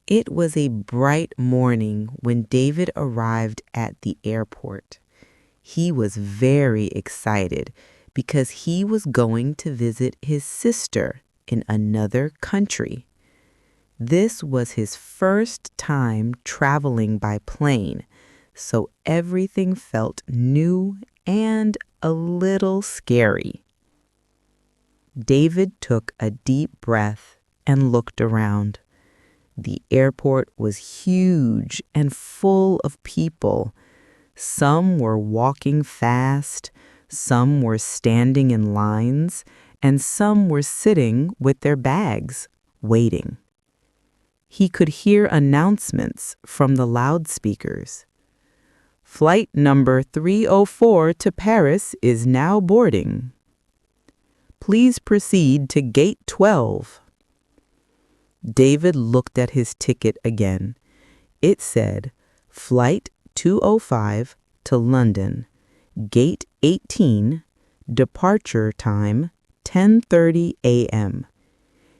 It was a bright morning when David arrived at the airport. He was very excited because he was going to visit his sister in another country. This was his first time traveling by plane, so everything felt new and a little scary. David took a deep breath and looked around. The airport was huge and full of people. Some were walking fast, some were standing in lines, and some were sitting with their bags, waiting. He could hear announcements from the loudspeakers. Flight number 304 to Paris is now boarding. Please proceed to gate 12. David looked at his ticket again. It said, Flight 205 to London, Gate 18, departure time 10:30 a.m.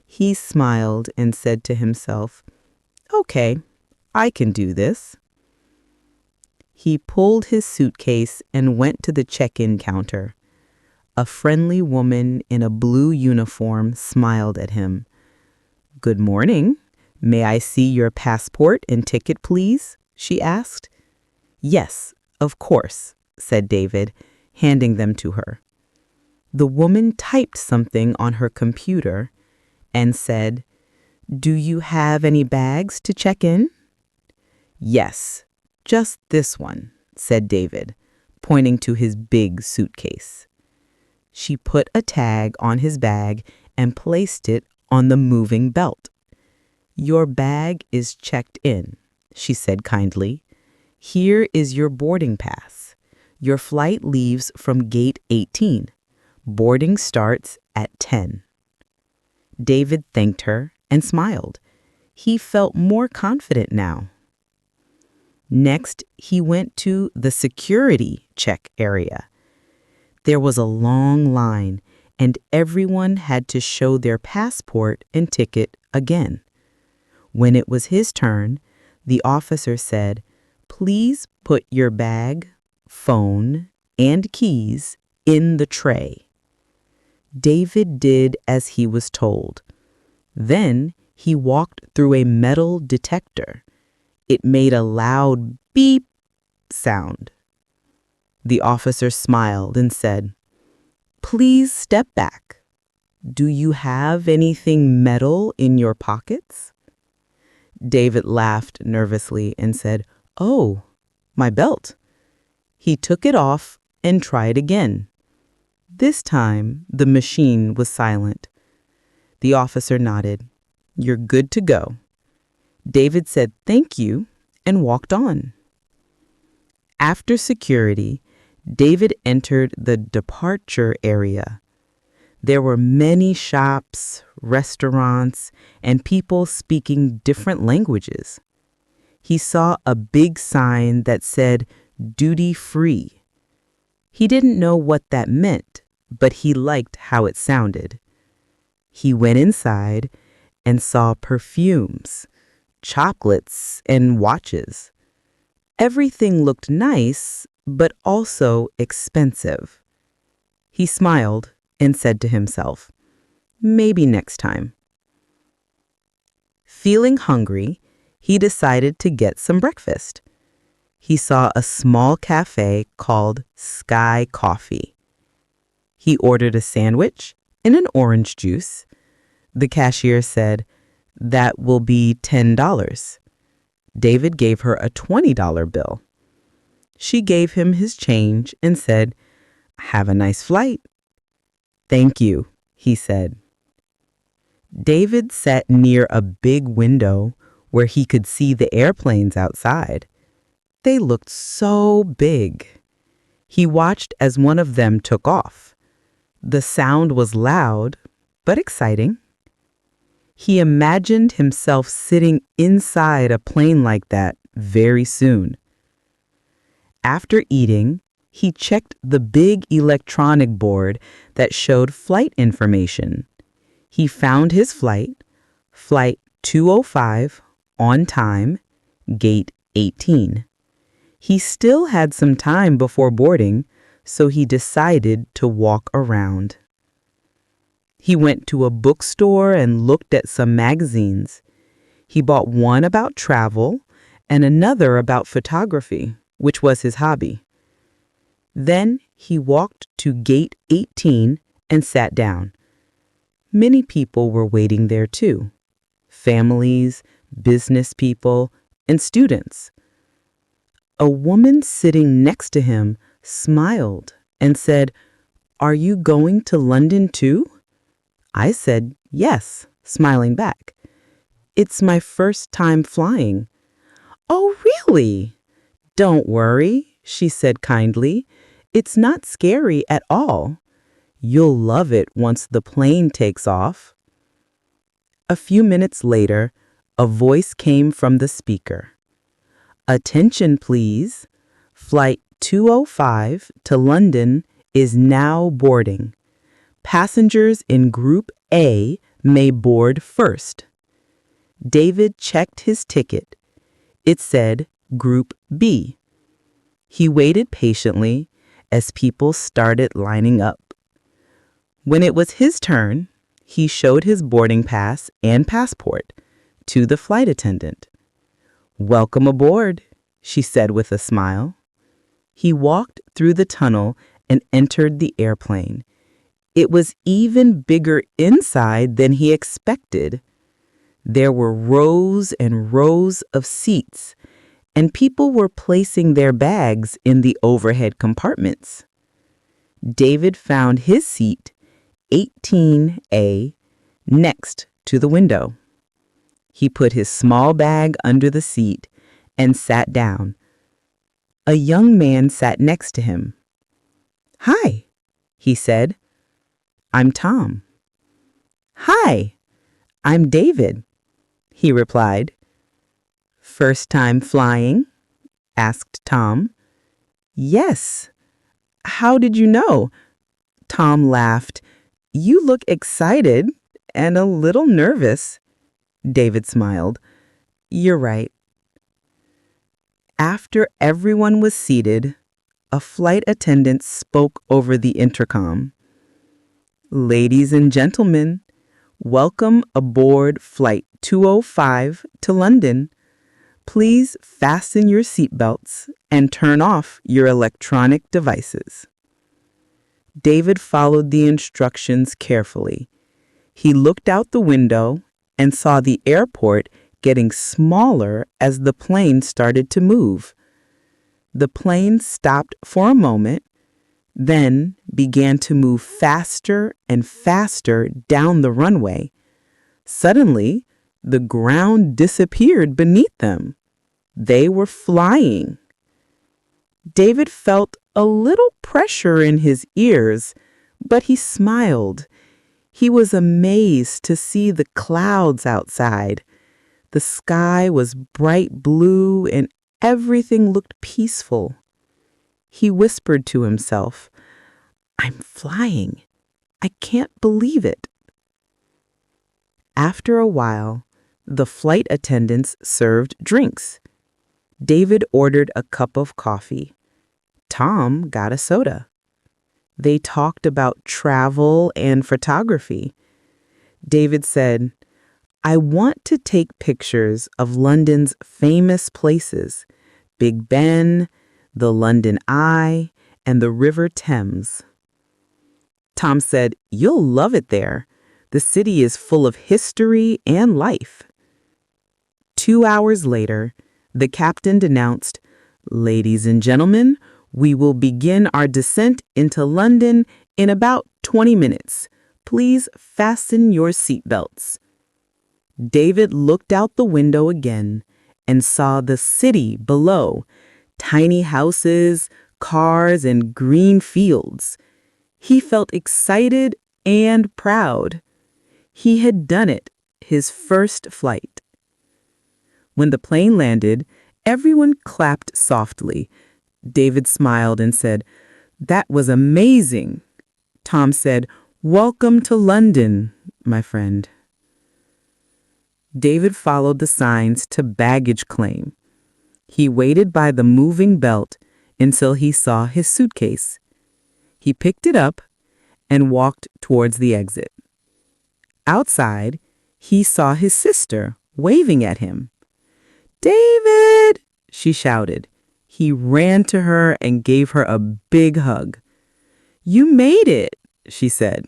He smiled and said to himself, "Okay, I can do this." He pulled his suitcase and went to the check-in counter. A friendly woman in a blue uniform smiled at him. "Good morning. May I see your passport and ticket, please?" she asked. "Yes, of course," said David, handing them to her. The woman typed something on her computer and said, "Do you have any bags to check in?" "Yes, just this one," said David, pointing to his big suitcase. She put a tag on his bag and placed it on the moving belt. "Your bag is checked in," she said kindly. "Here is your boarding pass. Your flight leaves from gate 18. Boarding starts at 10. David thanked her and smiled. He felt more confident now. Next, he went to the security check area. There was a long line, and everyone had to show their passport and ticket again. When it was his turn, the officer said, "Please put your bag, phone, and keys in the tray." David did as he was told. Then he walked through a metal detector. It made a loud beep sound. The officer smiled and said, "Please step back. Do you have anything metal in your pockets?" David laughed nervously and said, "Oh, my belt." He took it off and tried again. This time, the machine was silent. The officer nodded. "You're good to go." David said thank you and walked on. After security, David entered the departure area. There were many shops, restaurants, and people speaking different languages. He saw a big sign that said duty free. He didn't know what that meant, but he liked how it sounded. He went inside and saw perfumes, chocolates, and watches. Everything looked nice, but also expensive. He smiled and said to himself, "Maybe next time." Feeling hungry, he decided to get some breakfast. He saw a small cafe called Sky Coffee. He ordered a sandwich and an orange juice. The cashier said, "That will be $10. David gave her a $20 bill. She gave him his change and said, "Have a nice flight." "Thank you," he said. David sat near a big window where he could see the airplanes outside. They looked so big. He watched as one of them took off. The sound was loud, but exciting. He imagined himself sitting inside a plane like that very soon. After eating, he checked the big electronic board that showed flight information. He found his flight, Flight 205, On time, gate 18. He still had some time before boarding, so he decided to walk around. He went to a bookstore and looked at some magazines. He bought one about travel and another about photography, which was his hobby. Then he walked to gate 18 and sat down. Many people were waiting there too. Families, business people, and students. A woman sitting next to him smiled and said, "Are you going to London too?" I said, "Yes," smiling back. "It's my first time flying." "Oh, really?" "Don't worry," she said kindly. "It's not scary at all. You'll love it once the plane takes off." A few minutes later, a voice came from the speaker. "Attention, please. Flight 205 to London is now boarding. Passengers in Group A may board first." David checked his ticket. It said Group B. He waited patiently as people started lining up. When it was his turn, he showed his boarding pass and passport to the flight attendant. "Welcome aboard," she said with a smile. He walked through the tunnel and entered the airplane. It was even bigger inside than he expected. There were rows and rows of seats, and people were placing their bags in the overhead compartments. David found his seat, 18A, next to the window. He put his small bag under the seat and sat down. A young man sat next to him. "Hi," he said. "I'm Tom." "Hi, I'm David," he replied. "First time flying?" asked Tom. "Yes. How did you know?" Tom laughed. "You look excited and a little nervous." David smiled. "You're right." After everyone was seated, a flight attendant spoke over the intercom. "Ladies and gentlemen, welcome aboard Flight 205 to London. Please fasten your seatbelts and turn off your electronic devices." David followed the instructions carefully. He looked out the window and saw the airport getting smaller as the plane started to move. The plane stopped for a moment, then began to move faster and faster down the runway. Suddenly, the ground disappeared beneath them. They were flying. David felt a little pressure in his ears, but he smiled. He was amazed to see the clouds outside. The sky was bright blue and everything looked peaceful. He whispered to himself, "I'm flying. I can't believe it." After a while, the flight attendants served drinks. David ordered a cup of coffee. Tom got a soda. They talked about travel and photography. David said, "I want to take pictures of London's famous places, Big Ben, the London Eye, and the River Thames." Tom said, "You'll love it there. The city is full of history and life." 2 hours later, the captain announced, "Ladies and gentlemen, we will begin our descent into London in about 20 minutes. Please fasten your seatbelts." David looked out the window again and saw the city below, tiny houses, cars, and green fields. He felt excited and proud. He had done it, his first flight. When the plane landed, everyone clapped softly. David smiled and said, "That was amazing." Tom said, "Welcome to London, my friend." David followed the signs to baggage claim. He waited by the moving belt until he saw his suitcase. He picked it up and walked towards the exit. Outside, he saw his sister waving at him. "David!" she shouted. He ran to her and gave her a big hug. "You made it," she said.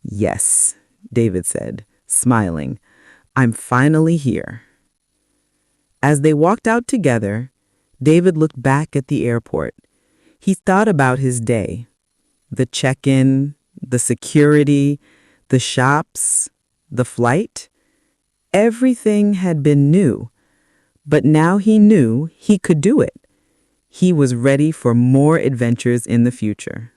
"Yes," David said, smiling. "I'm finally here." As they walked out together, David looked back at the airport. He thought about his day. The check-in, the security, the shops, the flight. Everything had been new, but now he knew he could do it. He was ready for more adventures in the future.